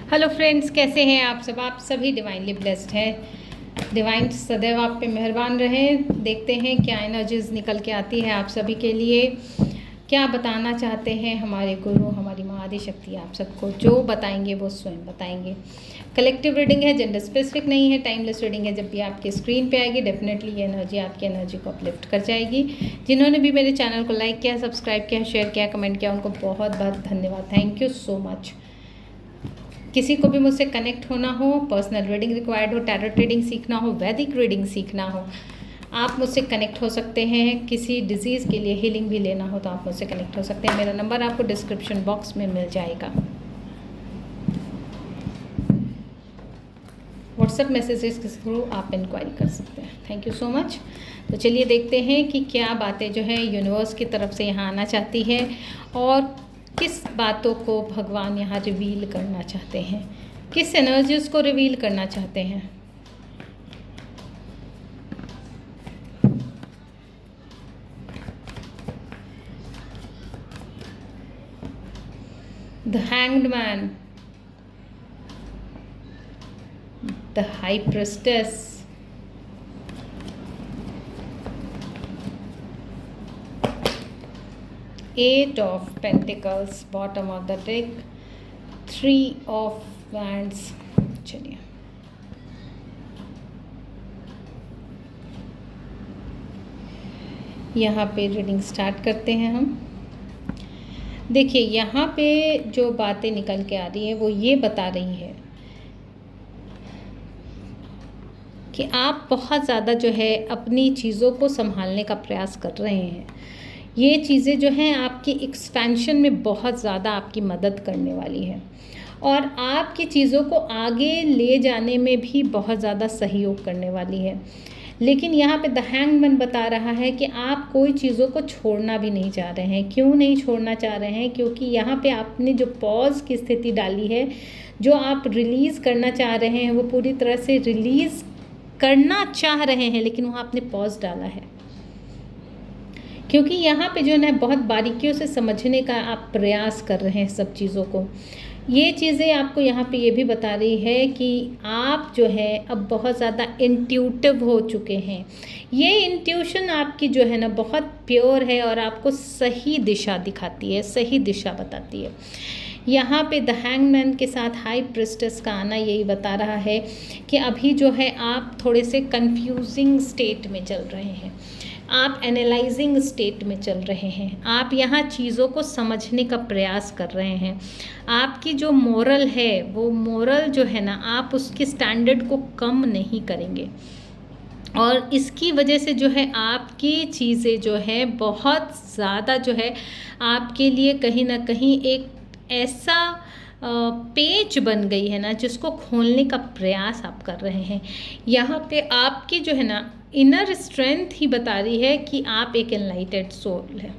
Hello friends, कैसे हैं आप सब? आप सभी डिवाइनली ब्लेस्ड हैं। डिवाइन सदैव आप पे मेहरबान रहें। देखते हैं क्या एनर्जीज निकल के आती है आप सभी के लिए। क्या बताना चाहते हैं हमारे गुरु, हमारी माँ आदि शक्ति आप सबको? जो बताएंगे वो स्वयं बताएंगे। कलेक्टिव रीडिंग है, जेंडर स्पेसिफिक नहीं है, टाइमलेस रीडिंग है। जब भी आपकी स्क्रीन पे आएगी डेफिनेटली ये एनर्जी आपकी एनर्जी को अपलिफ्ट कर जाएगी। जिन्होंने भी मेरे चैनल को लाइक किया, सब्सक्राइब किया, शेयर किया, कमेंट किया, उनको बहुत बहुत धन्यवाद। Thank you so much. किसी को भी मुझसे कनेक्ट होना हो, पर्सनल रीडिंग रिक्वायर्ड हो, टैरोट रीडिंग सीखना हो, वैदिक रीडिंग सीखना हो, आप मुझसे कनेक्ट हो सकते हैं। किसी डिजीज़ के लिए हीलिंग भी लेना हो तो आप मुझसे कनेक्ट हो सकते हैं। मेरा नंबर आपको डिस्क्रिप्शन बॉक्स में मिल जाएगा। व्हाट्सएप मैसेजेस के थ्रू आप इंक्वायरी कर सकते हैं। Thank you so much. तो चलिए देखते हैं कि क्या बातें जो है यूनिवर्स की तरफ से यहाँ आना चाहती है और किस बातों को भगवान यहाँ रिवील करना चाहते हैं, किस एनर्जीज को रिवील करना चाहते हैं। The hanged man, the high priestess, Eight of Pentacles, bottom of the deck, Three of Wands। चलिए यहाँ पे रीडिंग स्टार्ट करते हैं हम। देखिए यहाँ पे जो बातें निकल के आ रही हैं वो ये बता रही है कि आप बहुत ज़्यादा जो है अपनी चीज़ों को संभालने का प्रयास कर रहे हैं। ये चीज़ें जो हैं आपकी एक्सपेंशन में बहुत ज़्यादा आपकी मदद करने वाली है और आपकी चीज़ों को आगे ले जाने में भी बहुत ज़्यादा सहयोग करने वाली है। लेकिन यहाँ पे द हैंगमैन बता रहा है कि आप कोई चीज़ों को छोड़ना भी नहीं चाह रहे हैं। क्यों नहीं छोड़ना चाह रहे हैं? क्योंकि यहाँ पे आपने जो पॉज की स्थिति डाली है, जो आप रिलीज़ करना चाह रहे हैं वो पूरी तरह से रिलीज़ करना चाह रहे हैं, लेकिन वहाँ आपने पॉज डाला है। क्योंकि यहाँ पे जो है ना बहुत बारीकियों से समझने का आप प्रयास कर रहे हैं सब चीज़ों को। ये चीज़ें आपको यहाँ पे ये भी बता रही है कि आप जो है अब बहुत ज़्यादा इंट्यूटिव हो चुके हैं। ये इंट्यूशन आपकी जो है ना बहुत प्योर है और आपको सही दिशा दिखाती है, सही दिशा बताती है। यहाँ पे द हैंगमैन के साथ हाई प्रिस्टेस का आना यही बता रहा है कि अभी जो है आप थोड़े से कंफ्यूजिंग स्टेट में चल रहे हैं, आप एनालाइजिंग स्टेट में चल रहे हैं। आप यहाँ चीज़ों को समझने का प्रयास कर रहे हैं। आपकी जो मोरल है वो मोरल जो है ना, आप उसके स्टैंडर्ड को कम नहीं करेंगे और इसकी वजह से जो है आपकी चीज़ें जो है बहुत ज़्यादा जो है आपके लिए कहीं ना कहीं एक ऐसा पेच बन गई है ना जिसको खोलने का प्रयास आप कर रहे हैं। यहाँ पे आपकी जो है ना इनर स्ट्रेंथ ही बता रही है कि आप एक एनलाइटेड सोल है।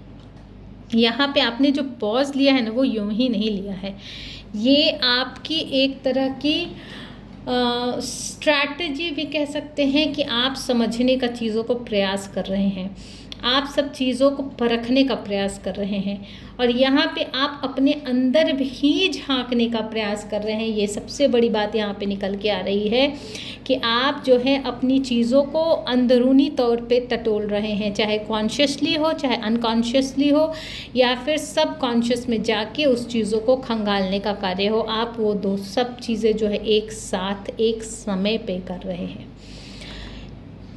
यहाँ पे आपने जो पॉज लिया है ना वो यूं ही नहीं लिया है। ये आपकी एक तरह की स्ट्रैटेजी भी कह सकते हैं कि आप समझने का चीज़ों को प्रयास कर रहे हैं, आप सब चीज़ों को परखने का प्रयास कर रहे हैं और यहाँ पे आप अपने अंदर भी झांकने का प्रयास कर रहे हैं। ये सबसे बड़ी बात यहाँ पे निकल के आ रही है कि आप जो है अपनी चीज़ों को अंदरूनी तौर पे टटोल रहे हैं, चाहे कॉन्शियसली हो चाहे अनकॉन्शियसली हो या फिर सब कॉन्शियस में जाके उस चीज़ों को खंगालने का कार्य हो। आप वो दो सब चीज़ें जो है एक साथ एक समय पे कर रहे हैं।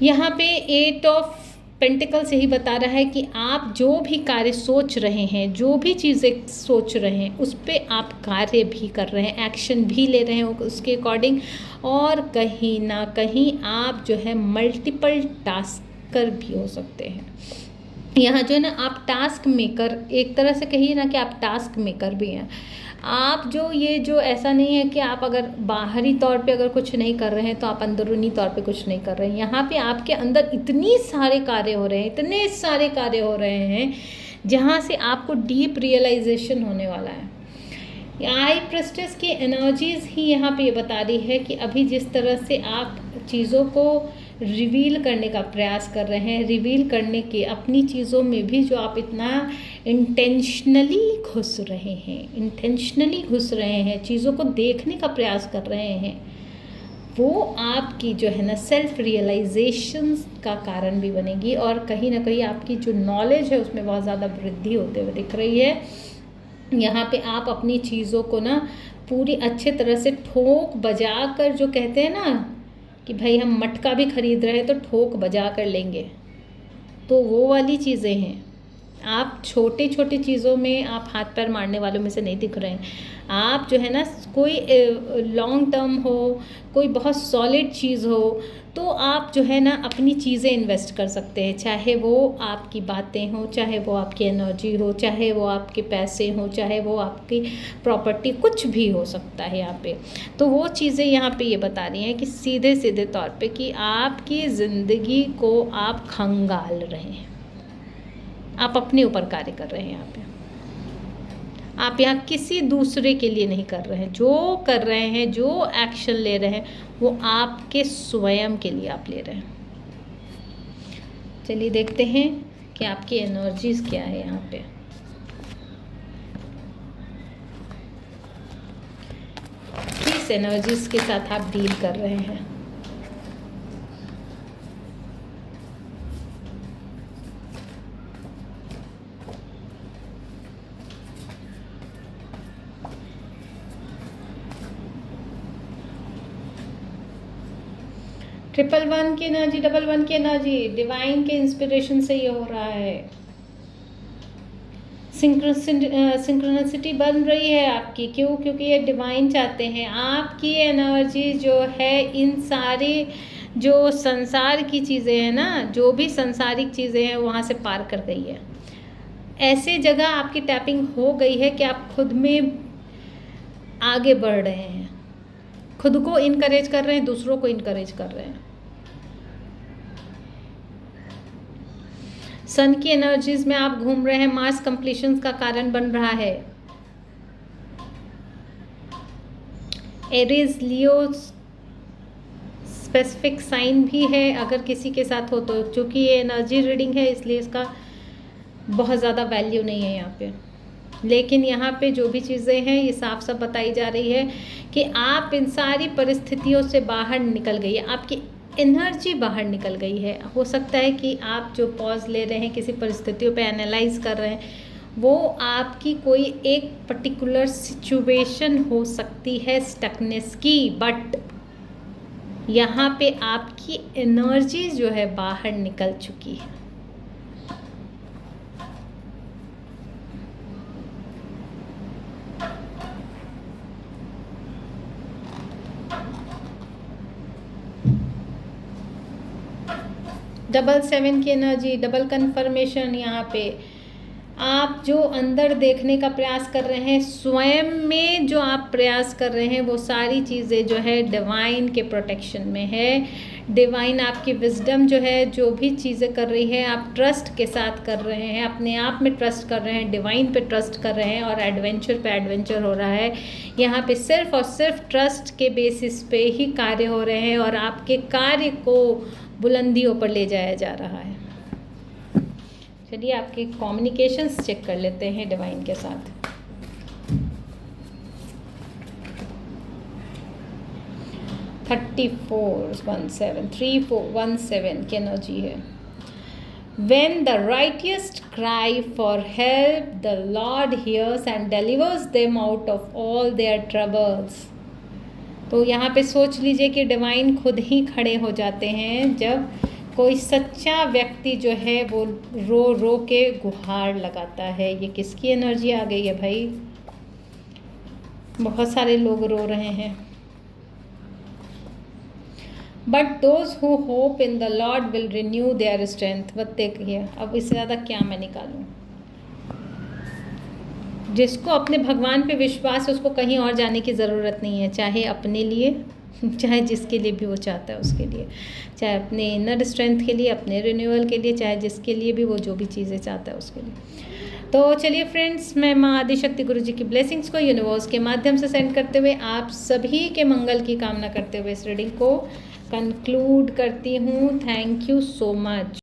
यहाँ पे एट ऑफ पेंटिकल से ही बता रहा है कि आप जो भी कार्य सोच रहे हैं, जो भी चीज़ें सोच रहे हैं उस पर आप कार्य भी कर रहे हैं, एक्शन भी ले रहे हैं उसके अकॉर्डिंग और कहीं ना कहीं आप जो है मल्टीपल टास्कर भी हो सकते हैं। यहाँ जो है ना आप टास्क मेकर, एक तरह से कहिए ना कि आप टास्क मेकर भी हैं। आप जो ऐसा नहीं है कि आप अगर बाहरी तौर पे अगर कुछ नहीं कर रहे हैं तो आप अंदरूनी तौर पे कुछ नहीं कर रहे हैं। यहाँ पे आपके अंदर इतनी सारे कार्य हो रहे हैं, इतने सारे कार्य हो रहे हैं जहाँ से आपको डीप रियलाइजेशन होने वाला है। हाई प्रिस्टेस की एनर्जीज ही यहाँ पे ये बता रही है कि अभी जिस तरह से आप चीज़ों को रिवील करने का प्रयास कर रहे हैं, रिवील करने के अपनी चीज़ों में भी जो आप इतना इंटेंशनली घुस रहे हैं, चीज़ों को देखने का प्रयास कर रहे हैं, वो आपकी जो है ना सेल्फ रियलाइजेशन का कारण भी बनेगी और कहीं ना कहीं आपकी जो नॉलेज है उसमें बहुत ज़्यादा वृद्धि होते हुए दिख रही है। यहाँ पे आप अपनी चीज़ों को ना पूरी अच्छे तरह से ठोक बजा कर, जो कहते हैं ना कि भाई हम मटका भी खरीद रहे हैं तो ठोक बजा कर लेंगे, तो वो वाली चीज़ें हैं। आप छोटी छोटी चीज़ों में आप हाथ पैर मारने वालों में से नहीं दिख रहे हैं। आप जो है ना कोई लॉन्ग टर्म हो, कोई बहुत सॉलिड चीज़ हो, तो आप जो है ना अपनी चीज़ें इन्वेस्ट कर सकते हैं, चाहे वो आपकी बातें हो, चाहे वो आपकी एनर्जी हो, चाहे वो आपके पैसे हो, चाहे वो आपकी प्रॉपर्टी, कुछ भी हो सकता है यहाँ पे। तो वो चीज़ें यहाँ पे ये बता रही हैं कि सीधे सीधे तौर पे कि आपकी ज़िंदगी को आप खंगाल रहे हैं, आप अपने ऊपर कार्य कर रहे हैं। यहाँ पे आप यहाँ किसी दूसरे के लिए नहीं कर रहे हैं, जो कर रहे हैं, जो एक्शन ले रहे हैं वो आपके स्वयं के लिए आप ले रहे हैं। चलिए देखते हैं कि आपकी एनर्जीज क्या है यहाँ पे। किस एनर्जीज के साथ आप डील कर रहे हैं। ट्रिपल वन की एनर्जी, डबल वन की एनर्जी, डिवाइन के इंस्पिरेशन से ये हो रहा है। सिंक्रोनिसिटी बन रही है आपकी, क्यों? क्योंकि ये डिवाइन चाहते हैं आपकी एनर्जी जो है इन सारी जो संसार की चीज़ें हैं ना, जो भी संसारिक चीज़ें हैं वहाँ से पार कर गई है। ऐसे जगह आपकी टैपिंग हो गई है कि आप खुद में आगे बढ़ रहे हैं, खुद को इनकरेज कर रहे हैं, दूसरों को इनकरेज कर रहे हैं। सन की एनर्जीज में आप घूम रहे हैं, मार्स कंप्लीशन का कारण बन रहा है। एरीज, लियो स्पेसिफिक साइन भी है अगर किसी के साथ हो तो, क्योंकि ये एनर्जी रीडिंग है इसलिए इसका बहुत ज़्यादा वैल्यू नहीं है यहाँ पे। लेकिन यहाँ पे जो भी चीज़ें हैं ये साफ साफ बताई जा रही है कि आप इन सारी परिस्थितियों से बाहर निकल गई है, आपकी एनर्जी बाहर निकल गई है। हो सकता है कि आप जो पॉज ले रहे हैं, किसी परिस्थितियों पे एनालाइज कर रहे हैं, वो आपकी कोई एक पर्टिकुलर सिचुएशन हो सकती है स्टकनेस की, बट यहाँ पे आपकी एनर्जी जो है बाहर निकल चुकी है। डबल सेवन की एनर्जी, डबल कन्फर्मेशन। यहाँ पे आप जो अंदर देखने का प्रयास कर रहे हैं, स्वयं में जो आप प्रयास कर रहे हैं, वो सारी चीज़ें जो है डिवाइन के प्रोटेक्शन में है। डिवाइन आपकी विजडम जो है, जो भी चीज़ें कर रही है आप ट्रस्ट के साथ कर रहे हैं, अपने आप में ट्रस्ट कर रहे हैं, डिवाइन पे ट्रस्ट कर रहे हैं और एडवेंचर पे एडवेंचर हो रहा है। यहाँ पे सिर्फ और सिर्फ ट्रस्ट के बेसिस पे ही कार्य हो रहे हैं और आपके कार्य को बुलंदियों पर ले जाया जा रहा है। चलिए आपके कम्युनिकेशंस चेक कर लेते हैं डिवाइन के साथ। थ्री फोर वन सेवन की एनर्जी है। When the righteous cry for help, the Lord hears and delivers them out of all their troubles. तो यहाँ पे सोच लीजिए कि डिवाइन खुद ही खड़े हो जाते हैं जब कोई सच्चा व्यक्ति जो है वो रो रो के गुहार लगाता है। ये किसकी एनर्जी आ गई है भाई? बहुत सारे लोग रो रहे हैं। But those who hope in the Lord will renew their strength. But देखिए अब इससे ज़्यादा क्या मैं निकालूं। जिसको अपने भगवान पे विश्वास है उसको कहीं और जाने की ज़रूरत नहीं है, चाहे अपने लिए, चाहे जिसके लिए भी वो चाहता है उसके लिए, चाहे अपने इनर स्ट्रेंथ के लिए, अपने रिन्यूअल के लिए, चाहे जिसके लिए भी वो जो भी चीज़ें चाहता है उसके लिए। तो चलिए फ्रेंड्स, मैं माँ आदिशक्ति गुरु जी की ब्लेसिंग्स को यूनिवर्स के माध्यम से सेंड करते हुए आप सभी के मंगल की कामना करते हुए इस रीडिंग को कंक्लूड करती हूँ। Thank you so much.